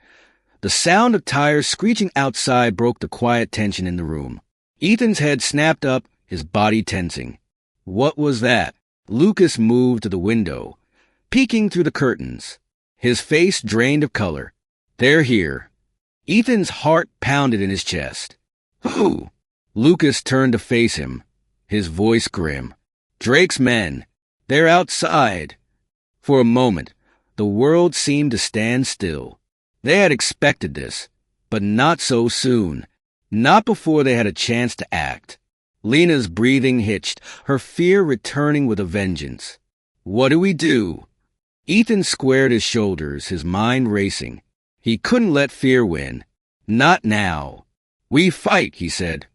[SPEAKER 1] the sound of tires screeching outside broke the quiet tension in the room. Ethan's head snapped up, his body tensing. What was that? Lucas moved to the window, peeking through the curtains, his face drained of color. They're here. Ethan's heart pounded in his chest. Who? Lucas turned to face him, his voice grim. Drake's men. They're outside. For a moment, the world seemed to stand still. They had expected this, but not so soon. Not before they had a chance to act. Lena's breathing hitched, her fear returning with a vengeance. What do we do? Ethan squared his shoulders, his mind racing. He couldn't let fear win. Not now. We fight, he said,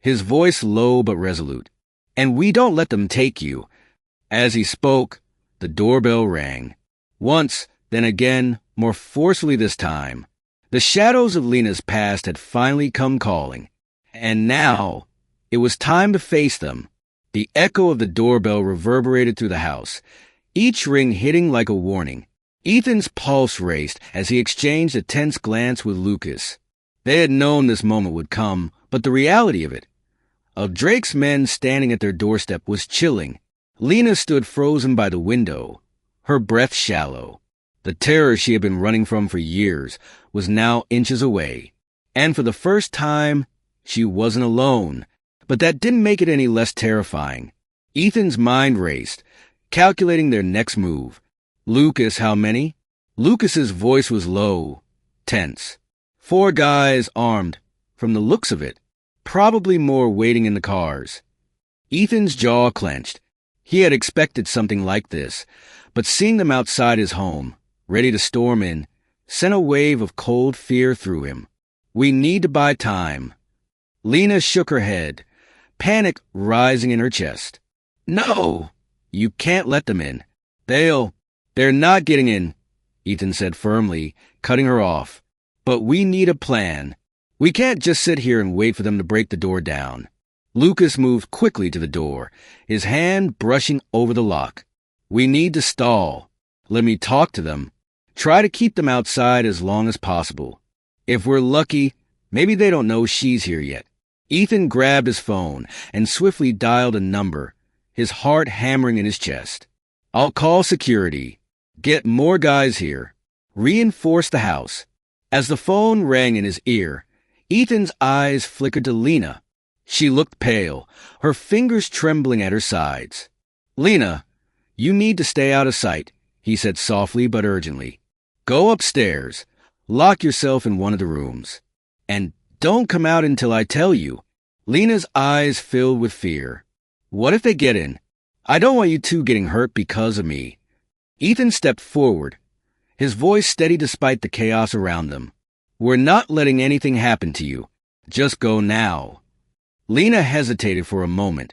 [SPEAKER 1] his voice low but resolute. And we don't let them take you. As he spoke, the doorbell rang. Once, then again, more forcefully this time. The shadows of Lena's past had finally come calling. And now, it was time to face them. The echo of the doorbell reverberated through the house, each ring hitting like a warning. Ethan's pulse raced as he exchanged a tense glance with Lucas. They had known this moment would come, but the reality of it, of Drake's men standing at their doorstep, was chilling. Lena stood frozen by the window, her breath shallow. The terror she had been running from for years was now inches away. And for the first time, she wasn't alone. But that didn't make it any less terrifying. Ethan's mind raced, calculating their next move. Lucas, how many? Lucas's voice was low, tense. 4 guys armed, from the looks of it. Probably more waiting in the cars. Ethan's jaw clenched. He had expected something like this, but seeing them outside his home, ready to storm in, sent a wave of cold fear through him. We need to buy time. Lena shook her head, panic rising in her chest. No, you can't let them in. They're not getting in, Ethan said firmly, cutting her off. But we need a plan. We can't just sit here and wait for them to break the door down. Lucas moved quickly to the door, his hand brushing over the lock. We need to stall. Let me talk to them. Try to keep them outside as long as possible. If we're lucky, maybe they don't know she's here yet. Ethan grabbed his phone and swiftly dialed a number, his heart hammering in his chest. I'll call security. Get more guys here. Reinforce the house. As the phone rang in his ear, Ethan's eyes flickered to Lena. She looked pale, her fingers trembling at her sides. Lena, you need to stay out of sight, he said softly but urgently. Go upstairs. Lock yourself in one of the rooms. And don't come out until I tell you. Lena's eyes filled with fear. What if they get in? I don't want you two getting hurt because of me. Ethan stepped forward, his voice steady despite the chaos around them. We're not letting anything happen to you. Just go now. Lena hesitated for a moment,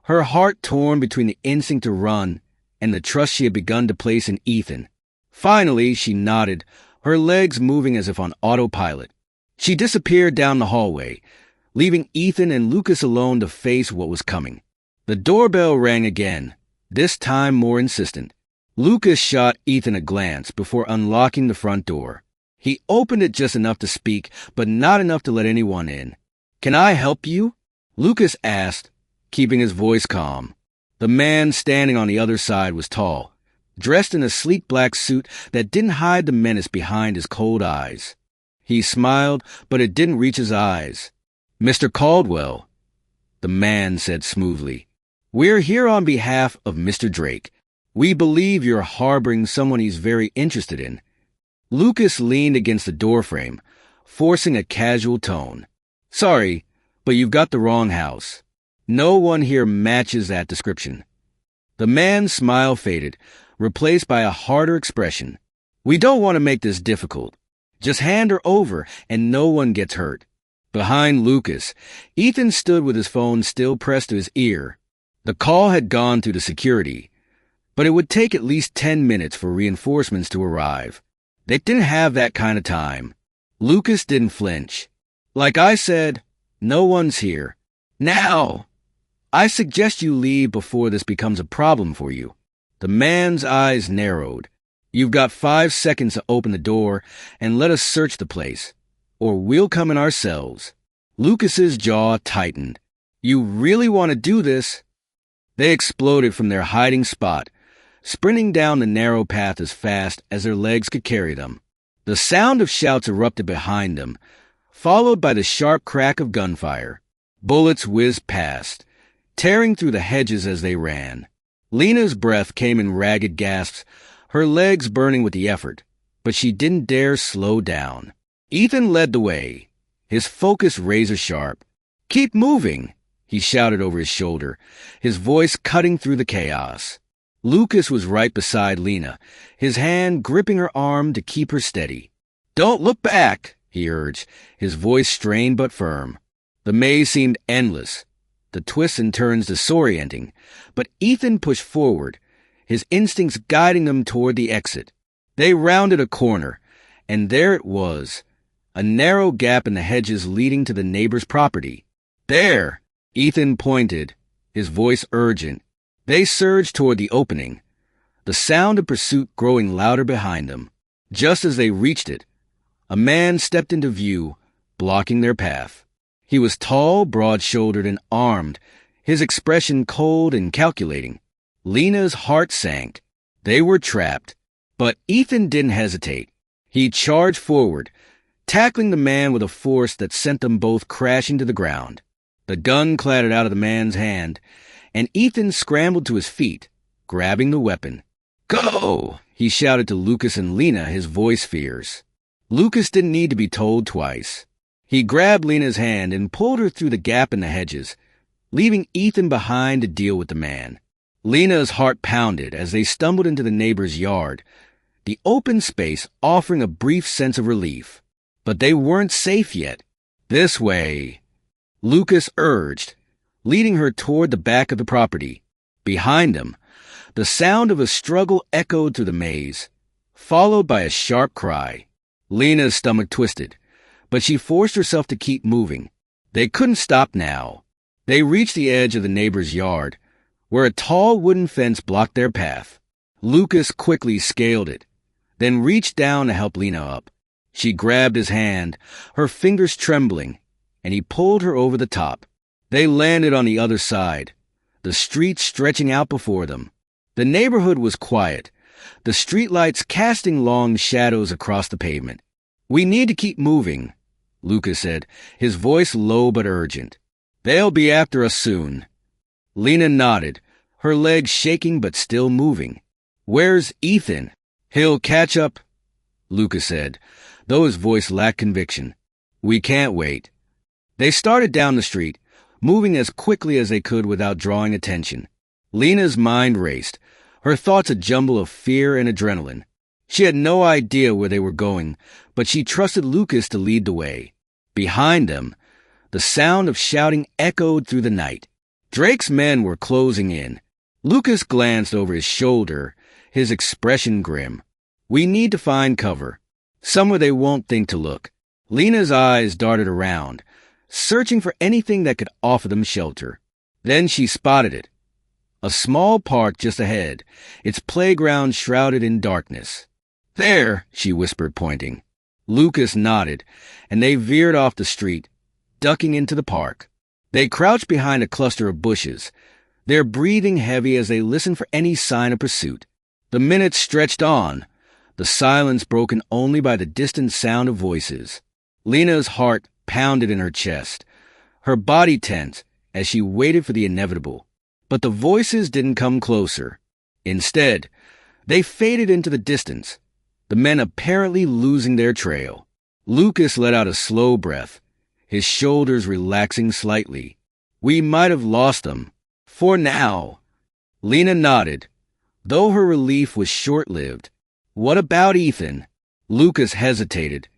[SPEAKER 1] her heart torn between the instinct to run and the trust she had begun to place in Ethan. Finally, she nodded, her legs moving as if on autopilot. She disappeared down the hallway, leaving Ethan and Lucas alone to face what was coming. The doorbell rang again, this time more insistent. Lucas shot Ethan a glance before unlocking the front door. He opened it just enough to speak, but not enough to let anyone in. Can I help you? Lucas asked, keeping his voice calm. The man standing on the other side was tall, dressed in a sleek black suit that didn't hide the menace behind his cold eyes. He smiled, but it didn't reach his eyes. Mr. Caldwell. the man said smoothly. "We're here on behalf of Mr. Drake. We believe you're harboring someone he's very interested in." Lucas leaned against the doorframe, forcing a casual tone. "Sorry, but you've got the wrong house. No one here matches that description." The man's smile faded, replaced by a harder expression. "We don't want to make this difficult. Just hand her over and no one gets hurt." Behind Lucas, Ethan stood with his phone still pressed to his ear. The call had gone through the security, but it would take at least 10 minutes for reinforcements to arrive. They didn't have that kind of time. Lucas didn't flinch. "Like I said, no one's here. Now, I suggest you leave before this becomes a problem for you." The man's eyes narrowed. "You've got 5 seconds to open the door and let us search the place, or we'll come in ourselves." Lucas's jaw tightened. "You really want to do this?" They exploded from their hiding spot, sprinting down the narrow path as fast as their legs could carry them. The sound of shouts erupted behind them, followed by the sharp crack of gunfire. Bullets whizzed past, tearing through the hedges as they ran. Lena's breath came in ragged gasps, her legs burning with the effort, but she didn't dare slow down. Ethan led the way, his focus razor-sharp. "Keep moving," he shouted over his shoulder, his voice cutting through the chaos. Lucas was right beside Lena, his hand gripping her arm to keep her steady. "Don't look back," he urged, his voice strained but firm. The maze seemed endless, the twists and turns disorienting, but Ethan pushed forward, his instincts guiding them toward the exit. They rounded a corner, and there it was, a narrow gap in the hedges leading to the neighbor's property. "There!" Ethan pointed, his voice urgent. They surged toward the opening, the sound of pursuit growing louder behind them. Just as they reached it, a man stepped into view, blocking their path. He was tall, broad-shouldered, and armed, his expression cold and calculating. Lena's heart sank. They were trapped. But Ethan didn't hesitate. He charged forward, tackling the man with a force that sent them both crashing to the ground. The gun clattered out of the man's hand, and Ethan scrambled to his feet, grabbing the weapon. "Go!" he shouted to Lucas and Lena, his voice fierce. Lucas didn't need to be told twice. He grabbed Lena's hand and pulled her through the gap in the hedges, leaving Ethan behind to deal with the man. Lena's heart pounded as they stumbled into the neighbor's yard, the open space offering a brief sense of relief. But they weren't safe yet. "This way," Lucas urged, leading her toward the back of the property. Behind them, the sound of a struggle echoed through the maze, followed by a sharp cry. Lena's stomach twisted, but she forced herself to keep moving. They couldn't stop now. They reached the edge of the neighbor's yard, where a tall wooden fence blocked their path. Lucas quickly scaled it, then reached down to help Lena up. She grabbed his hand, her fingers trembling, and he pulled her over the top. They landed on the other side, the street stretching out before them. The neighborhood was quiet, the streetlights casting long shadows across the pavement. "We need to keep moving," Lucas said, his voice low but urgent. "They'll be after us soon." Lena nodded, her legs shaking but still moving. "Where's Ethan?" "He'll catch up," Lucas said, though his voice lacked conviction. "We can't wait." They started down the street, moving as quickly as they could without drawing attention. Lena's mind raced, her thoughts a jumble of fear and adrenaline. She had no idea where they were going, but she trusted Lucas to lead the way. Behind them, the sound of shouting echoed through the night. Drake's men were closing in. Lucas glanced over his shoulder, his expression grim. "We need to find cover, somewhere they won't think to look." Lena's eyes darted around, searching for anything that could offer them shelter. Then she spotted it. A small park just ahead, its playground shrouded in darkness. "There," she whispered, pointing. Lucas nodded, and they veered off the street, ducking into the park. They crouched behind a cluster of bushes, their breathing heavy as they listened for any sign of pursuit. The minutes stretched on, the silence broken only by the distant sound of voices. Lena's heart pounded in her chest, her body tense, as she waited for the inevitable. But the voices didn't come closer. Instead, they faded into the distance, the men apparently losing their trail. Lucas let out a slow breath, his shoulders relaxing slightly. We might have lost them. For now. Lena nodded, though her relief was short-lived. What about Ethan? Lucas hesitated,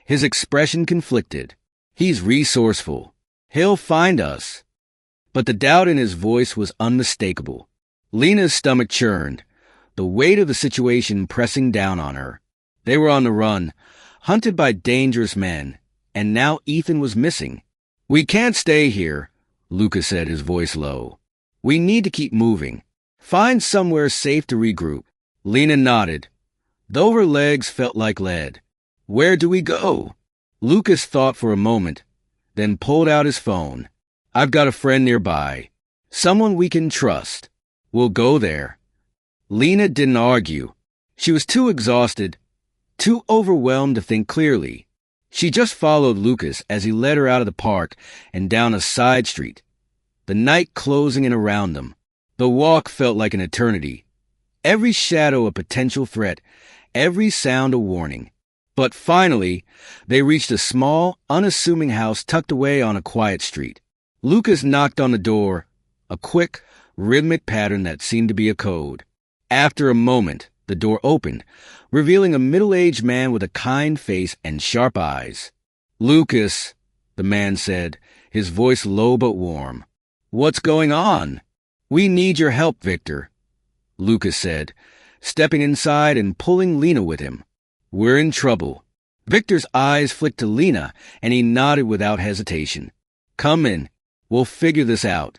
[SPEAKER 1] his expression conflicted. He's resourceful. He'll find us. But the doubt in his voice was unmistakable. Lena's stomach churned, the weight of the situation pressing down on her. They were on the run, hunted by dangerous men, and now Ethan was missing. We can't stay here, Lucas said, his voice low. We need to keep moving. Find somewhere safe to regroup. Lena nodded, though her legs felt like lead. Where do we go? Lucas thought for a moment, then pulled out his phone. I've got a friend nearby, someone we can trust. We'll go there. Lena didn't argue. She was too exhausted, too overwhelmed to think clearly. She just followed Lucas as he led her out of the park and down a side street, the night closing in around them. The walk felt like an eternity, every shadow a potential threat, every sound a warning. But finally, they reached a small, unassuming house tucked away on a quiet street. Lucas knocked on the door, a quick, rhythmic pattern that seemed to be a code. After a moment, the door opened, revealing a middle-aged man with a kind face and sharp eyes. Lucas, the man said, his voice low but warm. What's going on? We need your help, Victor, Lucas said, stepping inside and pulling Lena with him. We're in trouble. Victor's eyes flicked to Lena, and he nodded without hesitation. Come in. We'll figure this out.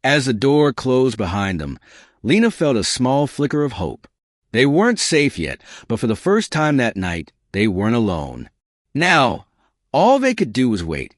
[SPEAKER 1] As the door closed behind them, Lena felt a small flicker of hope. They weren't safe yet, but for the first time that night, they weren't alone. Now, all they could do was wait,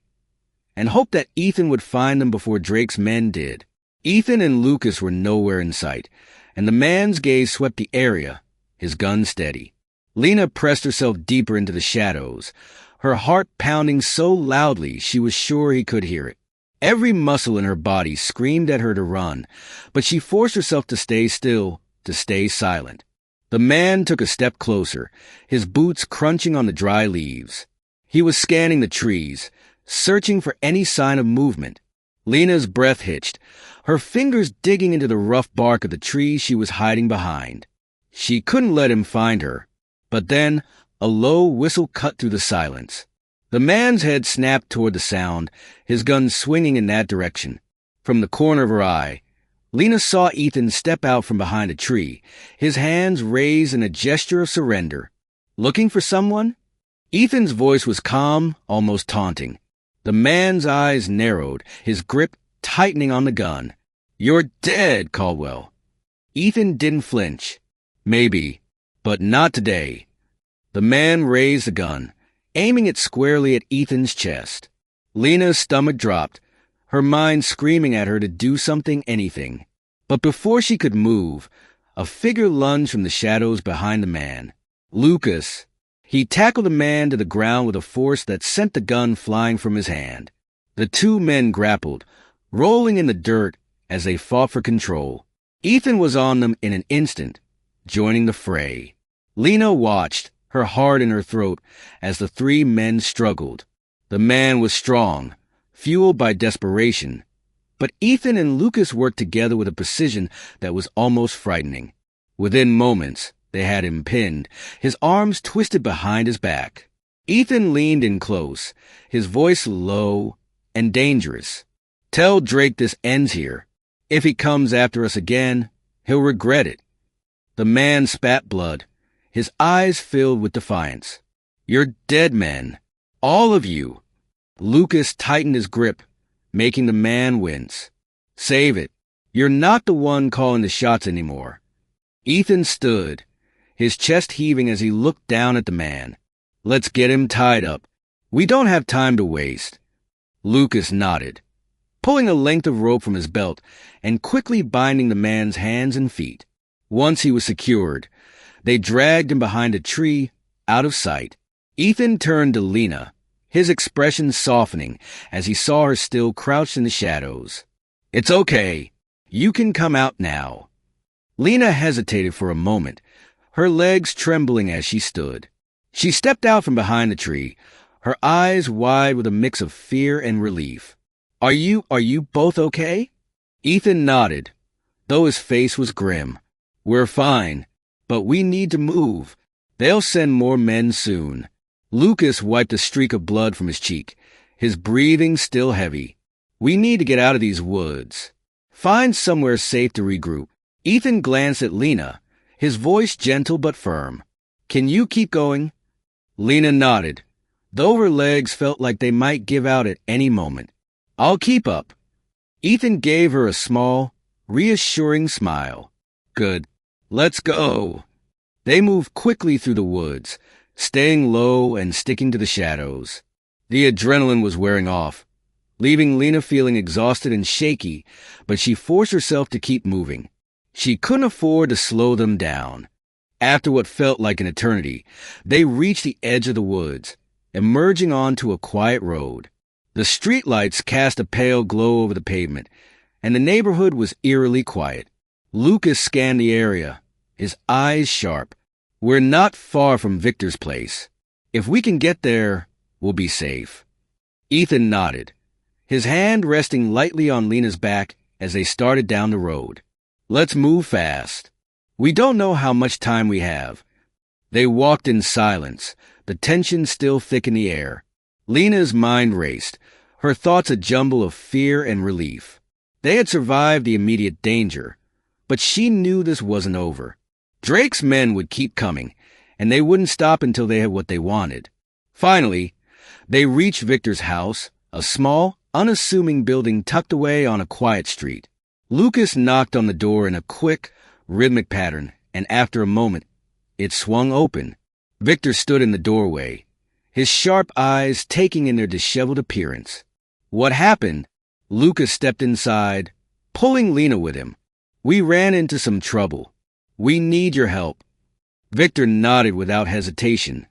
[SPEAKER 1] and hope that Ethan would find them before Drake's men did. Ethan and Lucas were nowhere in sight, and the man's gaze swept the area, his gun steady. Lena pressed herself deeper into the shadows, her heart pounding so loudly she was sure he could hear it. Every muscle in her body screamed at her to run, but she forced herself to stay still, to stay silent. The man took a step closer, his boots crunching on the dry leaves. He was scanning the trees, searching for any sign of movement. Lena's breath hitched, her fingers digging into the rough bark of the tree she was hiding behind. She couldn't let him find her, but then a low whistle cut through the silence. The man's head snapped toward the sound, his gun swinging in that direction. From the corner of her eye, Lena saw Ethan step out from behind a tree, his hands raised in a gesture of surrender. Looking for someone? Ethan's voice was calm, almost taunting. The man's eyes narrowed, his grip tightening on the gun. You're dead, Caldwell. Ethan didn't flinch. Maybe, but not today. The man raised the gun, aiming it squarely at Ethan's chest. Lena's stomach dropped, her mind screaming at her to do something, anything. But before she could move, a figure lunged from the shadows behind the man. Lucas. He tackled the man to the ground with a force that sent the gun flying from his hand. The two men grappled, rolling in the dirt as they fought for control. Ethan was on them in an instant, joining the fray. Lena watched, her heart in her throat, as the three men struggled. The man was strong, fueled by desperation, but Ethan and Lucas worked together with a precision that was almost frightening. Within moments, they had him pinned, his arms twisted behind his back. Ethan leaned in close, his voice low and dangerous. Tell Drake this ends here. If he comes after us again, he'll regret it. The man spat blood, his eyes filled with defiance. You're dead men. All of you. Lucas tightened his grip, making the man wince. Save it. You're not the one calling the shots anymore. Ethan stood, his chest heaving as he looked down at the man. Let's get him tied up. We don't have time to waste. Lucas nodded, pulling a length of rope from his belt and quickly binding the man's hands and feet. Once he was secured, they dragged him behind a tree, out of sight. Ethan turned to Lena, his expression softening as he saw her still crouched in the shadows. "It's okay. You can come out now." Lena hesitated for a moment, her legs trembling as she stood. She stepped out from behind the tree, her eyes wide with a mix of fear and relief. Are you both okay?" Ethan nodded, though his face was grim. "We're fine, but we need to move. They'll send more men soon." Lucas wiped a streak of blood from his cheek, his breathing still heavy. "We need to get out of these woods. Find somewhere safe to regroup." Ethan glanced at Lena, his voice gentle but firm. "Can you keep going?" Lena nodded, though her legs felt like they might give out at any moment. "I'll keep up." Ethan gave her a small, reassuring smile. "Good. Let's go." They moved quickly through the woods, staying low and sticking to the shadows. The adrenaline was wearing off, leaving Lena feeling exhausted and shaky, but she forced herself to keep moving. She couldn't afford to slow them down. After what felt like an eternity, they reached the edge of the woods, emerging onto a quiet road. The streetlights cast a pale glow over the pavement, and the neighborhood was eerily quiet. Lucas scanned the area, his eyes sharp. "We're not far from Victor's place. If we can get there, we'll be safe." Ethan nodded, his hand resting lightly on Lena's back as they started down the road. "Let's move fast. We don't know how much time we have." They walked in silence, the tension still thick in the air. Lena's mind raced, her thoughts a jumble of fear and relief. They had survived the immediate danger, but she knew this wasn't over. Drake's men would keep coming, and they wouldn't stop until they had what they wanted. Finally, they reached Victor's house, a small, unassuming building tucked away on a quiet street. Lucas knocked on the door in a quick, rhythmic pattern, and after a moment, it swung open. Victor stood in the doorway, his sharp eyes taking in their disheveled appearance. "What happened?" Lucas stepped inside, pulling Lena with him. "We ran into some trouble. We need your help." Victor nodded without hesitation,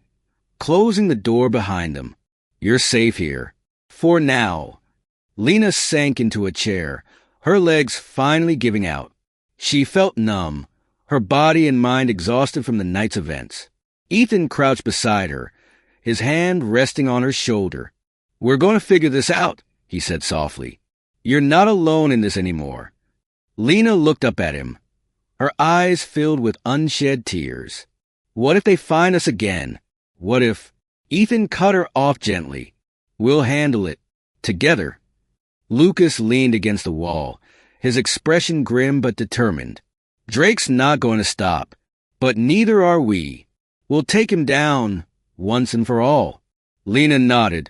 [SPEAKER 1] closing the door behind them. "You're safe here. For now." Lena sank into a chair, her legs finally giving out. She felt numb, her body and mind exhausted from the night's events. Ethan crouched beside her, his hand resting on her shoulder. "We're going to figure this out," he said softly. "You're not alone in this anymore." Lena looked up at him, her eyes filled with unshed tears. "What if they find us again? What if—" Ethan cut her off gently. "We'll handle it. Together." Lucas leaned against the wall, his expression grim but determined. "Drake's not going to stop, but neither are we. We'll take him down, once and for all." Lena nodded,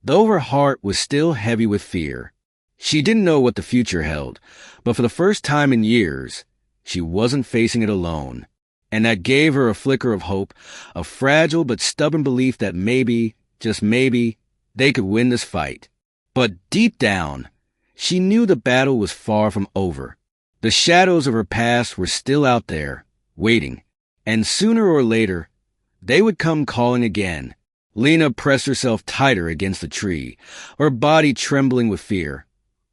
[SPEAKER 1] though her heart was still heavy with fear. She didn't know what the future held, but for the first time in years, she wasn't facing it alone. And that gave her a flicker of hope, a fragile but stubborn belief that maybe, just maybe, they could win this fight. But deep down, she knew the battle was far from over. The shadows of her past were still out there, waiting, and sooner or later, they would come calling again. Lena pressed herself tighter against the tree, her body trembling with fear,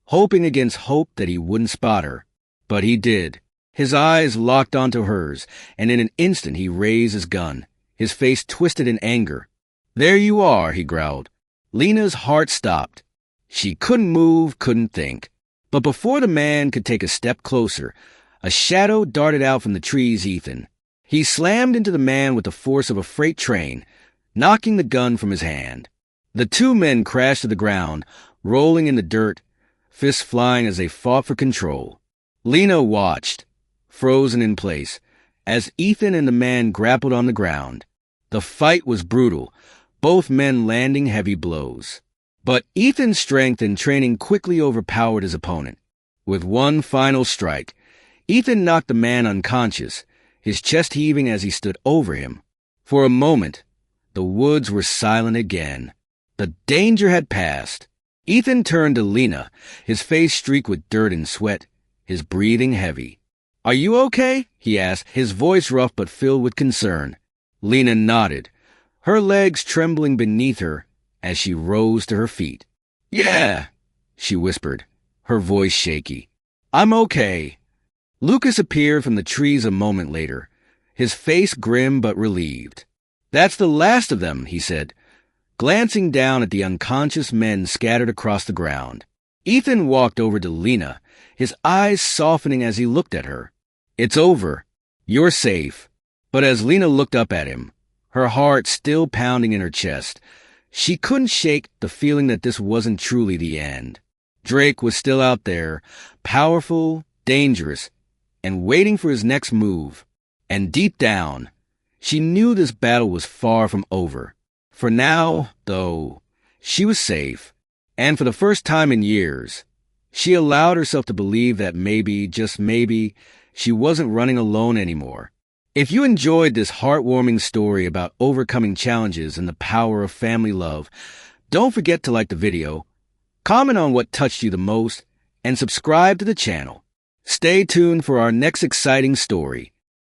[SPEAKER 1] hoping against hope that he wouldn't spot her. But he did. His eyes locked onto hers, and in an instant he raised his gun, his face twisted in anger. "There you are," he growled. Lena's heart stopped. She couldn't move, couldn't think. But before the man could take a step closer, a shadow darted out from the trees. Ethan. He slammed into the man with the force of a freight train, knocking the gun from his hand. The two men crashed to the ground, rolling in the dirt, fists flying as they fought for control. Lena watched, frozen in place, as Ethan and the man grappled on the ground. The fight was brutal, both men landing heavy blows. But Ethan's strength and training quickly overpowered his opponent. With one final strike, Ethan knocked the man unconscious, his chest heaving as he stood over him. For a moment, the woods were silent again. The danger had passed. Ethan turned to Lena, his face streaked with dirt and sweat, his breathing heavy. "Are you okay?" he asked, his voice rough but filled with concern. Lena nodded, her legs trembling beneath her as she rose to her feet. "Yeah," she whispered, her voice shaky. "I'm okay." Lucas appeared from the trees a moment later, his face grim but relieved. "That's the last of them," he said, glancing down at the unconscious men scattered across the ground. Ethan walked over to Lena, his eyes softening as he looked at her. "It's over. You're safe." But as Lena looked up at him, her heart still pounding in her chest, she couldn't shake the feeling that this wasn't truly the end. Drake was still out there, powerful, dangerous, and waiting for his next move. And deep down, she knew this battle was far from over. For now, though, she was safe, and for the first time in years, she allowed herself to believe that maybe, just maybe, she wasn't running alone anymore. If you enjoyed this heartwarming story about overcoming challenges and the power of family love, don't forget to like the video, comment on what touched you the most, and subscribe to the channel. Stay tuned for our next exciting story.